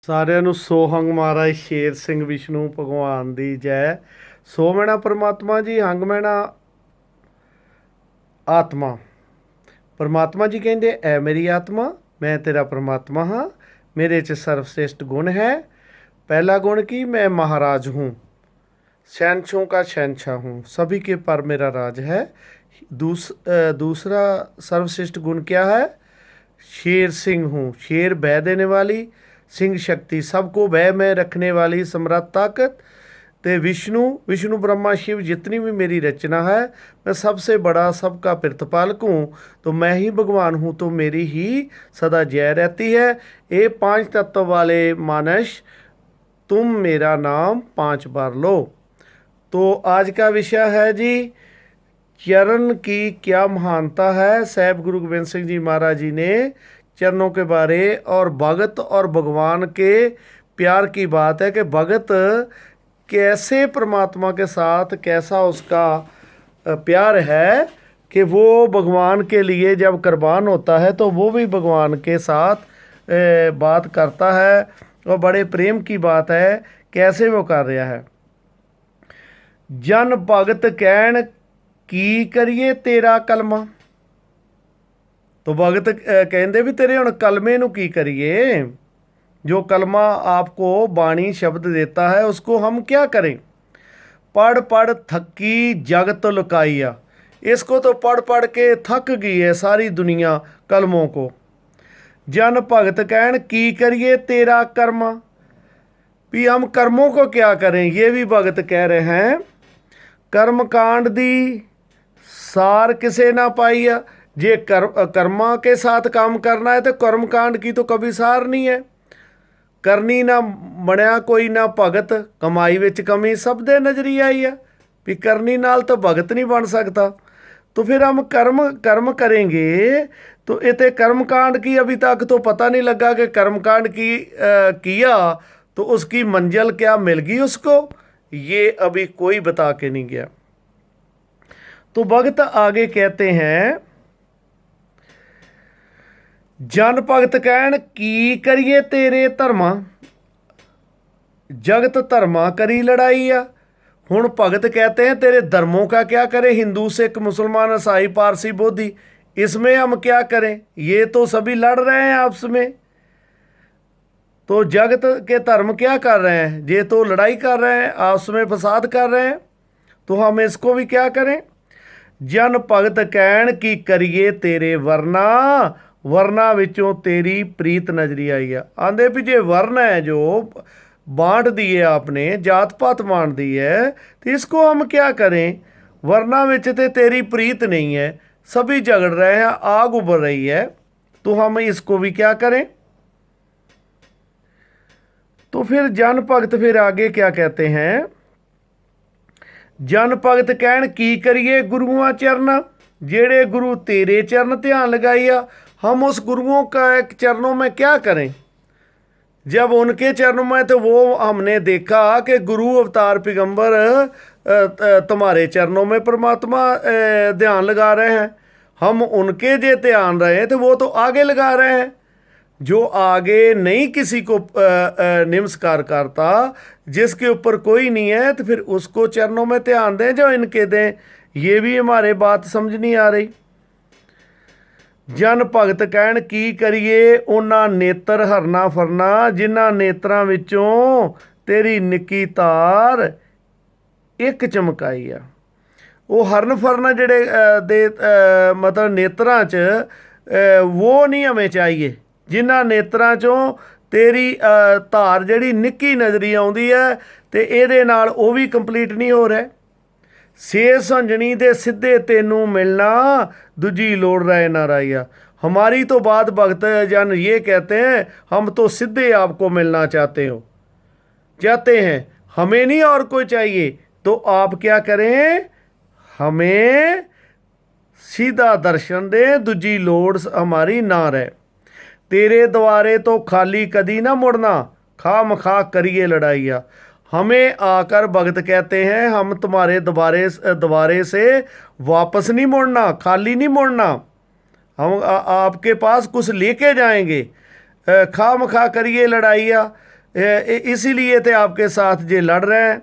ਸਾਰਿਆਂ ਨੂੰ ਸੋਹੰਗ ਮਹਾਰਾਜ ਸ਼ੇਰ ਸਿੰਘ ਵਿਸ਼ਨੂੰ ਭਗਵਾਨ ਦੀ ਜੈ। ਸੋ ਮੈਣਾ ਪਰਮਾਤਮਾ ਜੀ, ਹੰਗ ਮੈਣਾ ਆਤਮਾ। ਪਰਮਾਤਮਾ ਜੀ ਕਹਿੰਦੇ, ਐ ਮੇਰੀ ਆਤਮਾ, ਮੈਂ ਤੇਰਾ ਪਰਮਾਤਮਾ ਹਾਂ, ਮੇਰੇ 'ਚ ਸਰਵश्रेष्ठ गुण है। पहला गुण कि मैं महाराज हूँ, शहनशाहों का शहनशाह हूँ, सभी के पर मेरा राज है। दूसरा सर्वश्रेष्ठ गुण क्या है? शेर सिंह हूँ, शेर बह देने वाली, सिंह शक्ति, सबको बह में रखने वाली समर्थ ताकत। ते विष्णु विष्णु ब्रह्मा शिव जितनी भी मेरी रचना है, मैं सबसे बड़ा, सबका प्रतिपालक हूँ, तो मैं ही भगवान हूँ, तो मेरी ही सदा जय रहती है। ये पांच तत्व वाले मानस, तुम मेरा नाम 5 बार लो। तो आज का विषय है जी, चरण की क्या महानता है। साहिब गुरु गोबिंद सिंह जी महाराज जी ने चरणों के बारे और भगत और भगवान के प्यार की बात है कि भगत कैसे परमात्मा के साथ, कैसा उसका प्यार है कि वो भगवान के लिए जब कुर्बान होता है तो वो भी भगवान के साथ बात करता है, और बड़े प्रेम की बात है कैसे वो कर रहा है। जन भगत कहन की करिए तेरा कलमा। तो भगत कहते भी तेरे हुण कलमे नूं की करिए। जो कलमा आपको बाणी शब्द देता है उसको हम क्या करें? पढ़ पढ़ थकी जगत लुकाइया। इसको तो पढ़ पढ़ के थक गई है सारी दुनिया कलमों को। जन भगत कहन की करिए तेरा कर्मा, भी हम कर्मों को क्या करें, ये भी भगत कह रहे हैं। कर्म कांड दी सार किसे ना पाइया। जे कर्मा के साथ काम करना है तो कर्म कांड की तो कभी सार नहीं है। करनी ना बनया कोई ना भगत, कमाई विच कमी सब दे नजरी आई है, भी करनी नाल तो भगत नहीं बन सकता। तो फिर हम कर्म कर्म करेंगे तो इतने कर्मकांड की अभी तक तो पता नहीं लगा कि कर्मकांड की किया तो उसकी मंजिल क्या मिल गई उसको, ये अभी कोई बता के नहीं गया। तो भगत आगे कहते हैं, जन भगत कहन की करिए तेरे धर्मा। जगत धर्मा करी लड़ाई आ। हुण भगत कहते हैं तेरे धर्मों का क्या करें, हिंदू सिख मुसलमान ईसाई पारसी बोधी, इसमें हम क्या करें, ये तो सभी लड़ रहे हैं आपस में। तो जगत के धर्म क्या कर रहे हैं, ये तो लड़ाई कर रहे हैं, आपस में फसाद कर रहे हैं, तो हम इसको भी क्या करें। जन भगत कहन की करिए तेरे वरना, वरना विचों तेरी प्रीत नजरी आई है। आंदे भी जे वर्ण है जो बांट दिए आपने, जात पात बांट दी है, तो इसको हम क्या करें। वरना विच ते तेरी प्रीत नहीं है, सभी झगड़ रहे हैं, आग उभर रही है, तो हम इसको भी क्या करें। तो फिर जन भगत फिर आगे क्या कहते हैं, जन भगत कहन की करिए गुरुआं चरण। जेड़े गुरु तेरे चरण ध्यान लगाइया, हम उस गुरुओं का चरणों में क्या करें। जब उनके चरणों में, तो वो हमने देखा कि गुरु अवतार पैगंबर तुम्हारे चरणों में परमात्मा ध्यान लगा रहे हैं। हम उनके जे ध्यान रहे हैं तो वो तो आगे लगा रहे हैं। जो आगे नहीं किसी को नमस्कार करता, जिसके ऊपर कोई नहीं है, तो फिर उसको चरणों में ध्यान दें जो इनके दें। ये भी हमारे बात समझ नहीं आ रही। जन भगत कहन की करिए उन्हां नेत्र हरना फरना, जिन्हां नेत्रां विचों तेरी निक्की तार एक चमकाई आ। वो हरन फरन जेड़े दे मतलब नेत्रां च वो नहीं हमें चाहिए, जिन्हां नेत्रां चों तेरी धार जिहड़ी निक्की नजरी आउंदी है, ते इहदे नाल वो भी कंप्लीट नहीं हो रहा। से संजनी दे सिद्धे तेनू मिलना, दूजी लोड़ रहे ना राइया। हमारी तो बात भगत जन ये कहते हैं, हम तो सीधे आपको मिलना चाहते हैं, हमें नहीं और कोई चाहिए। तो आप क्या करें, हमें सीधा दर्शन दें, दूजी लोड़ हमारी ना रहे। तेरे द्वारे तो खाली कदी ना मुड़ना, खाम खा करिए लड़ाइया। हमें आकर भगत कहते हैं, हम तुम्हारे द्वारे से वापस नहीं मुड़ना, खाली नहीं मुड़ना, हम आपके पास कुछ लेके जाएंगे। खाम खा करिए लड़ाइया। इसीलिए ते आपके साथ जे लड़ रहे हैं।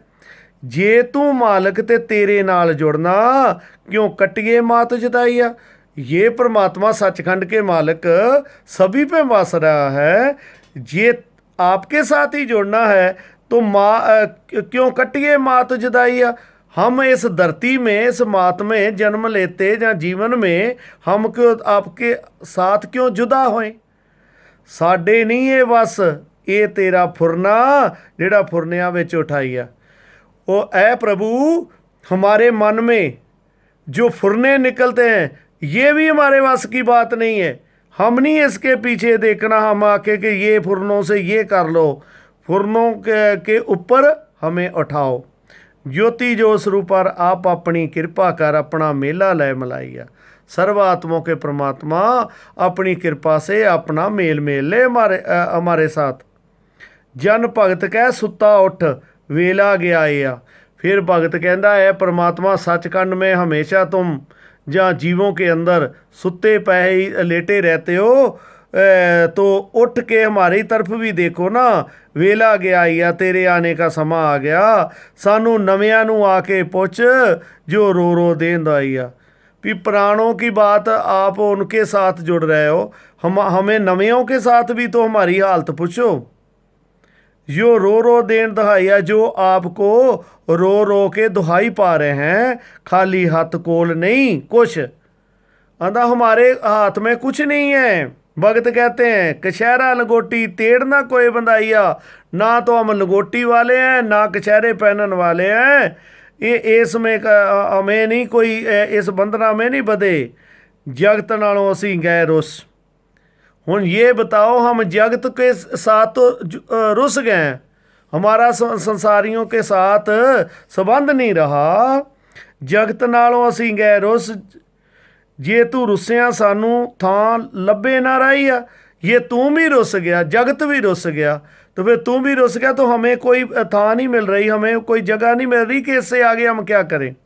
जे तू मालक ते तेरे नाल जुड़ना, क्यों कटिए मात जताइया। ये परमात्मा सचखंड के मालिक सभी पे बस रहा है। जे आपके साथ ही जुड़ना है तो क्यों कटिए मात जुदाइया। हम इस धरती में, इस मात में जन्म लेते या जीवन में हम क्यों आपके साथ क्यों जुदा होए। साडे नहीं है बस ये तेरा फुरना जेड़ा फुरनिया विच उठाइया। ओ ऐ प्रभु, हमारे मन में जो फुरने निकलते हैं ये भी हमारे वश की बात नहीं है। हम नहीं इसके पीछे देखना, हम आके कि ये फुरनों से ये कर लो। फुरनों के ऊपर हमें उठाओ। ज्योति जो स्वरूप पर आप अपनी कृपा कर अपना मेला लय मलाइया। सर्वात्माओं के परमात्मा अपनी कृपा से अपना मेल ले हमारे साथ। जन भगत कह सुता उठ वेला गया या। फिर भगत कहता है परमात्मा सचखंड में हमेशा तुम जहाँ जीवों के अंदर सुते पे लेटे रहते हो, तो उठ के हमारी तरफ भी देखो ना। वेला गया या तेरे आने का समा आ गया। सानू नवियां नू आके पुछ जो रो रो देंदा आइया। भी पुराणों की बात आप उनके साथ जुड़ रहे हो, हमें नवियों के साथ भी तो हमारी हालत पूछो। यो रो रो देन दहाइया, जो आपको रो रो के दुहाई पा रहे हैं। खाली हाथ कोल नहीं कुछ आंदा, हमारे हाथ में कुछ नहीं है। भगत कहते हैं कछहरा लंगोटी तेड़ना कोई बंदाइया। ना तो हम लंगोटी वाले हैं ना कछहरे पहनने वाले हैं। ये इसमें हमें नहीं कोई इस बंधना में नहीं बधे। जगत नालों असी गए रुस। हुण ये बताओ, हम जगत के साथ तो रुस गए, हमारा संसारियों के साथ संबंध नहीं रहा। जगत नालों असी गए रुस। जे तू रुसिया सानू थां लभे ना रही आ। ये तू भी रुस गया, जगत भी रुस गया, तो फिर तू भी रुस गया तो हमें कोई थां नहीं मिल रही, हमें कोई जगह नहीं मिल रही कि इससे आगे हम क्या करें।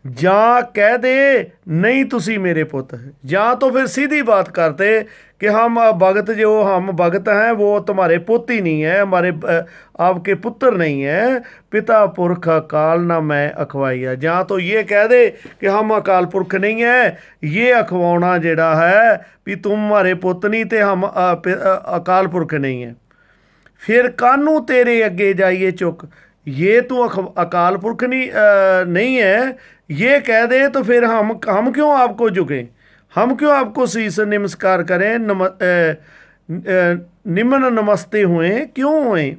ਜਾਂ कह दे नहीं तुसी मेरे पुत, ਜਾਂ तो फिर सीधी बात करते कि हम भगत जो हम भगत हैं वो तुम्हारे पुत ही नहीं है, हमारे आपके पुत्र नहीं है। पिता पुरख अकाल ना मैं अखवाइया। ਜਾਂ तो ये कह दे कि हम अकाल पुरख नहीं है, ये अखवाना जेड़ा है भी तुम हमारे पुत नहीं तो हम अकाल पुरख नहीं है। फिर कानू तेरे अगे जाइए चुक। ये तू अकाल पुरख नहीं है ये कह दे तो फिर हम क्यों आपको झुकें, हम क्यों आपको शीश नमस्कार करें। निमन नमस्ते हुए क्यों हुए।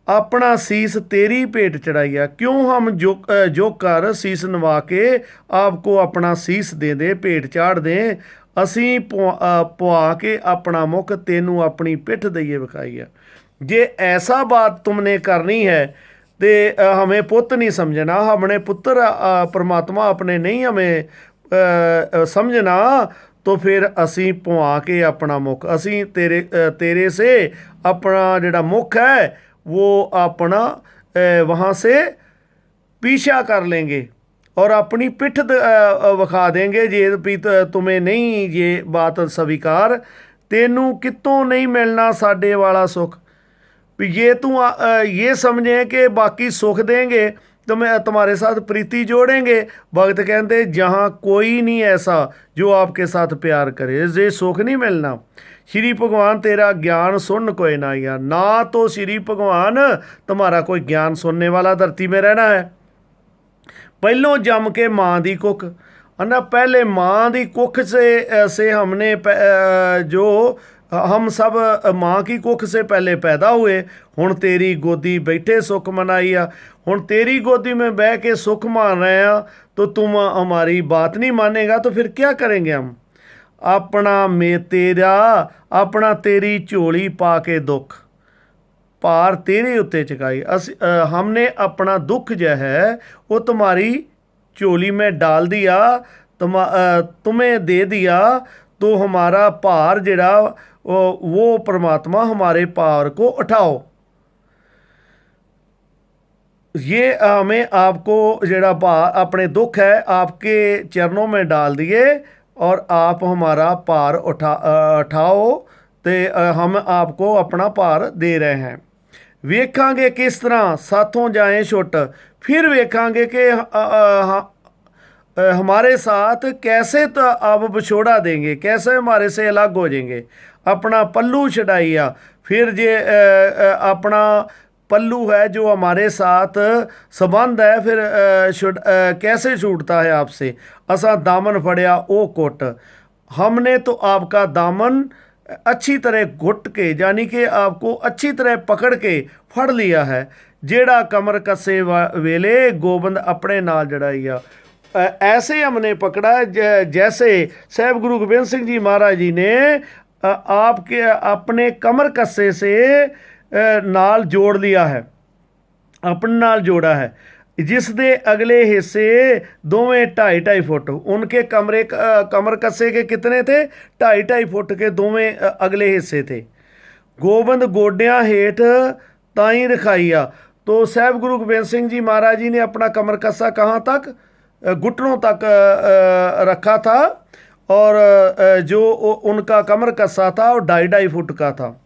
अपना शीस तेरी भेंट चढ़ाइया। क्यों हम जो कर शीस नवा के आपको अपना शीस दे दे भेंट चाढ़ दें। असी पुआ के अपना मुख तेनू अपनी पिठ दइए विखाइया। जे ऐसा बात तुमने करनी है तो हमें पुत नहीं समझना, हमने पुत्र परमात्मा अपने नहीं हमें समझना, तो फिर असी पुआ के अपना मुख असी तेरे से अपना जिहड़ा मुख है वो अपना वहाँ से पीछा कर लेंगे और अपनी पिठ विखा देंगे। जे भी तुम्हें नहीं ये बात स्वीकार, तेनू कितों नहीं मिलना साडे वाला सुख। ये तू ये समझे कि बाकी सुख देंगे तो मैं तुम्हारे साथ प्रीति जोड़ेंगे। भगत कहते जहाँ कोई नहीं ऐसा जो आपके साथ प्यार करे, ये सुख नहीं मिलना। श्री भगवान तेरा ज्ञान सुन कोई ना या। ना तो श्री भगवान तुम्हारा कोई ज्ञान सुनने वाला धरती में रहना है। पहलों जम के माँ दी कुख ना, पहले माँ दी कुख से हमने जो हम सब माँ की कुख से पहले पैदा हुए। हुण तेरी गोदी बैठे सुख मनाइया। हुण तेरी गोदी में बह के सुख मान रहे हैं तो तुम हमारी बात नहीं मानेगा तो फिर क्या करेंगे हम। अपना तेरी झोली पा के दुख भार तेरे उत्ते चुकाई। हमने अपना दुख जो है वो तुम्हारी झोली में डाल दिया, तुम्हें दे दिया, तो हमारा भार जड़ा वो परमात्मा हमारे भार को उठाओ। ये हमें आपको जड़ा भार अपने दुख है आपके चरणों में डाल दिए और आप हमारा भार उठाओ हम आपको अपना भार दे रहे हैं। वेखांगे किस तरह साथों जाए छुट, फिर वेखांगे कि हमारे साथ कैसे तो आप विछोड़ा देंगे, कैसे हमारे से अलग हो जाएंगे। अपना पल्लू छड़ाइया, फिर जे अपना पल्लू है जो हमारे साथ संबंध है, फिर कैसे छूटता है आपसे। असा दामन फड़िया ओ कोट, हमने तो आपका दामन अच्छी तरह घुट के, यानी कि आपको अच्छी तरह पकड़ के फड़ लिया है। जेड़ा कमर कसे वेले गोबंद अपने नाल जड़ाइया, ऐसे हमने पकड़ा जैसे साहब गुरु गोबिंद सिंह जी महाराज जी ने आपके अपने कमर कस्से से नाल जोड़ लिया है, अपने नाल जोड़ा है। जिस दे अगले हिस्से दोवें 2.5 फुट, उनके कमर कस्से के कितने थे? 2.5 फुट के दोवें अगले हिस्से थे। गोबंद गोडियां हेठ ताई रखाइया, तो साहब गुरु गोबिंद सिंह जी महाराज जी ने अपना कमर कस्सा कहाँ तक? घुटनों तक रखा था, और जो उनका कमर कस्सा था वो 2.5 फुट का था।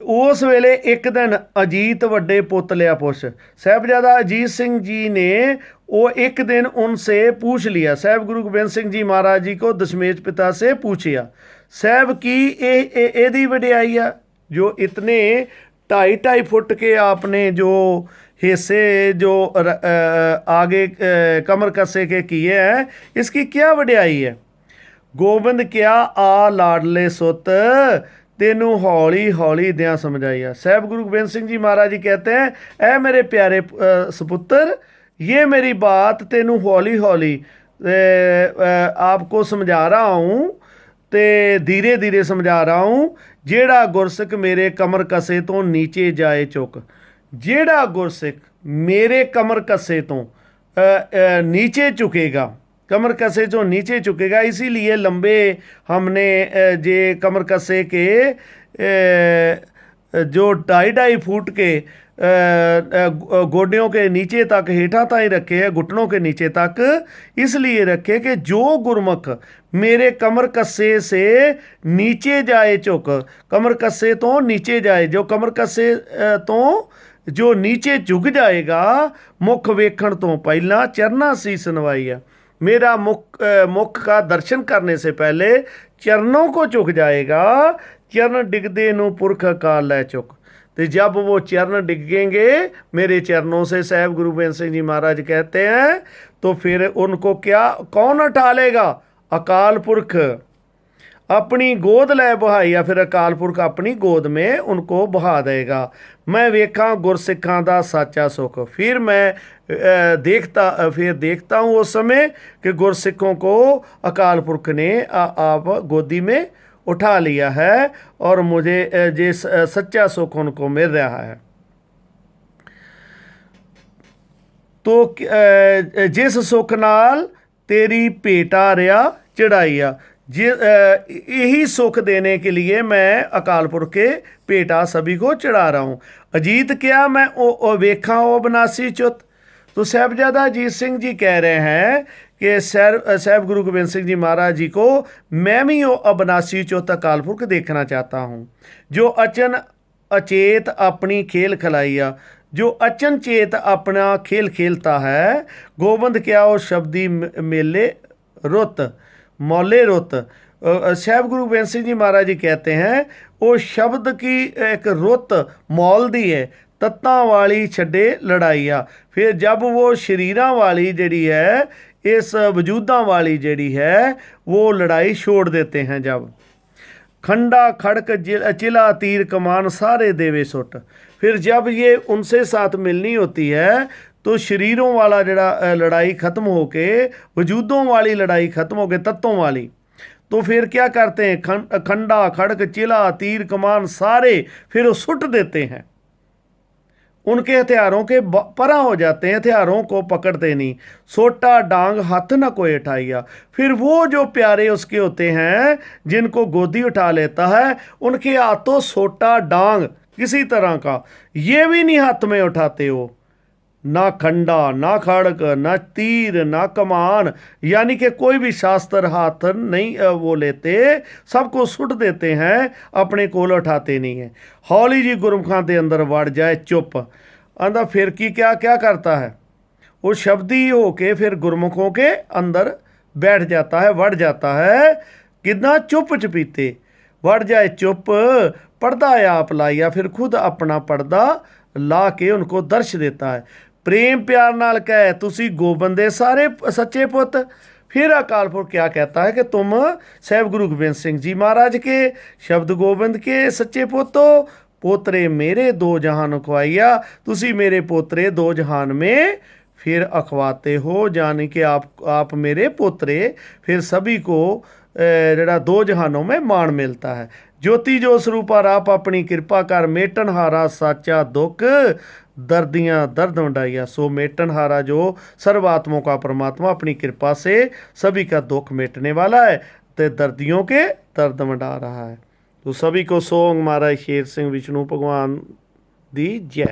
उस वेले एक दिन अजीत वड्डे पुत लिया पुछ, साहबजादा अजीत सिंह जी ने वो एक दिन उनसे पूछ लिया। साहब गुरु गोबिंद सिंह जी महाराज जी को दशमेश पिता से पूछिया, साहब की एदी वड्याई है जो इतने 2.5 फुट के आपने जो हिस्से जो आगे कमर कस्से के किए हैं, इसकी क्या वड्याई है? गोबिंद क्या आ लाडले सुत, तेनू हौली हौली दिया समझाइया। साहब गुरु गोबिंद सिंह जी महाराज जी कहते हैं, ऐ मेरे प्यारे सपुत्र, ये मेरी बात तेनू हौली हौली आपको समझा रहा हूँ, ते धीरे धीरे समझा रहा हूँ। जेड़ा गुरसिख मेरे कमर कसे तो नीचे जाए चुक, जेड़ा गुरसिख मेरे कमर कसे तो नीचे चुकेगा, कमर कसे जो नीचे चुकेगा, इसीलिए लंबे हमने जे कमर कसे के जो 2.5 फुट के गोडियों के नीचे तक हेठा ताई रखे हैं, घुटनों के नीचे तक इसलिए रखे कि जो गुरमुख मेरे कमर कस्से से नीचे जाए चुक, कमर कस्से तो नीचे जाए, जो कमर कस्से तो जो नीचे झुक जाएगा, मुख वेखण तो पहला चरना शीस नवाई है। मेरा मुख का दर्शन करने से पहले चरणों को झुक जाएगा, चरण डिगदे नु पुरख का लै चुक। तो जब वो चरण डिगेंगे मेरे चरणों से, साहब गुरु गोबिंद सिंह जी महाराज कहते हैं, तो फिर उनको क्या कौन उठा लेगा? अकाल पुरख अपनी गोद लै बहाइया, फिर अकाल पुरख अपनी गोद में उनको बहा देगा। मैं वेखा गुरसिखां दा साचा सुख, फिर मैं देखता हूँ उस समय कि गुरसिखों को अकाल पुरख ने आप गोदी में उठा लिया है, और मुझे जिस सच्चा सुख उनको मिल रहा है। तो जिस सुख नाल तेरी भेटा रिया चढ़ाइया, यही सुख देने के लिए मैं अकाल पुरख के भेटा सभी को चढ़ा रहा हूँ। अजीत क्या मैं ओ वेखा ओ बनासी चुत, तो साहबजादा अजीत सिंह जी कह रहे हैं कि साहब गुरु गोबिंद सिंह जी महाराज जी को मैं भी वो अबनासी चुत अकाल पुरख देखना चाहता हूँ, जो अचन अचेत अपनी खेल खिलाइया, जो अचन चेत अपना खेल खेलता है। गोबंद क्या वो शब्दी मेले रुत मौले रुत, साहब गुरु गोबिंद सिंह जी महाराज जी कहते हैं वो शब्द की एक रुत मौल दी है, तत्तां वाली छड्डे लड़ाइया। फिर जब वो शरीरां वाली जड़ी है, इस वजूदां वाली जड़ी है, वो लड़ाई छोड़ देते हैं। जब खंडा खड़क चिला तीर कमान सारे देवे सुट, फिर जब ये उनसे साथ मिलनी होती है तो शरीरों वाला जड़ा लड़ाई ख़त्म होके वजूदों वाली लड़ाई ख़त्म होके तत्वों वाली, तो फिर क्या करते हैं? खंडा खड़क चिला तीर कमान सारे फिर वो सुट देते हैं, उनके हथियारों के परा हो जाते हैं, हथियारों को पकड़ते नहीं। सोटा डांग हाथ न कोई उठाइया, फिर वो जो प्यारे उसके होते हैं जिनको गोदी उठा लेता है, उनके हाथों सोटा डांग किसी तरह का ये भी नहीं हाथ में उठाते हो, ना खंडा ना खड़क ना तीर ना कमान, यानी कि कोई भी शास्त्र हाथ नहीं वो लेते, सबको सुट देते हैं, अपने कोल उठाते नहीं है। हौली जी गुरमुखां दे अंदर वड़ जाए चुप, आंदा फिर की क्या क्या करता है, वो शब्दी होके फिर गुरमुखों के अंदर बैठ जाता है, वड़ जाता है। कितना चुप चपीते वड़ जाए चुप, पर्दा आप लाइया, फिर खुद अपना पर्दा ला के उनको दर्श देता है। प्रेम प्यार नाल कहे तुसी गोबंद दे सारे सच्चे पुत। फिर अकाल पुरख क्या कहता है कि तुम साहिब गुरु गोबिंद सिंह जी महाराज के शब्द गोबिंद के सच्चे पुत हो। पोतरे मेरे दो जहान खुआइया, तुसी मेरे पोतरे दो जहान में फिर अखवाते हो, यानी कि आप मेरे पोतरे, फिर सभी को जड़ा दो जहानों में मान मिलता है। ज्योति जो स्वरूपा आप अपनी कृपा कर, मेटनहारा साचा दुख दर्दियाँ दर्द वंडाइया। सो मेटनहारा जो सर्वात्मों का परमात्मा अपनी कृपा से सभी का दुख मिटने वाला है, तो दर्दियों के दर्द वंडा रहा है। तो सभी को सोंग महाराज शेर सिंह विष्णु भगवान दी जय।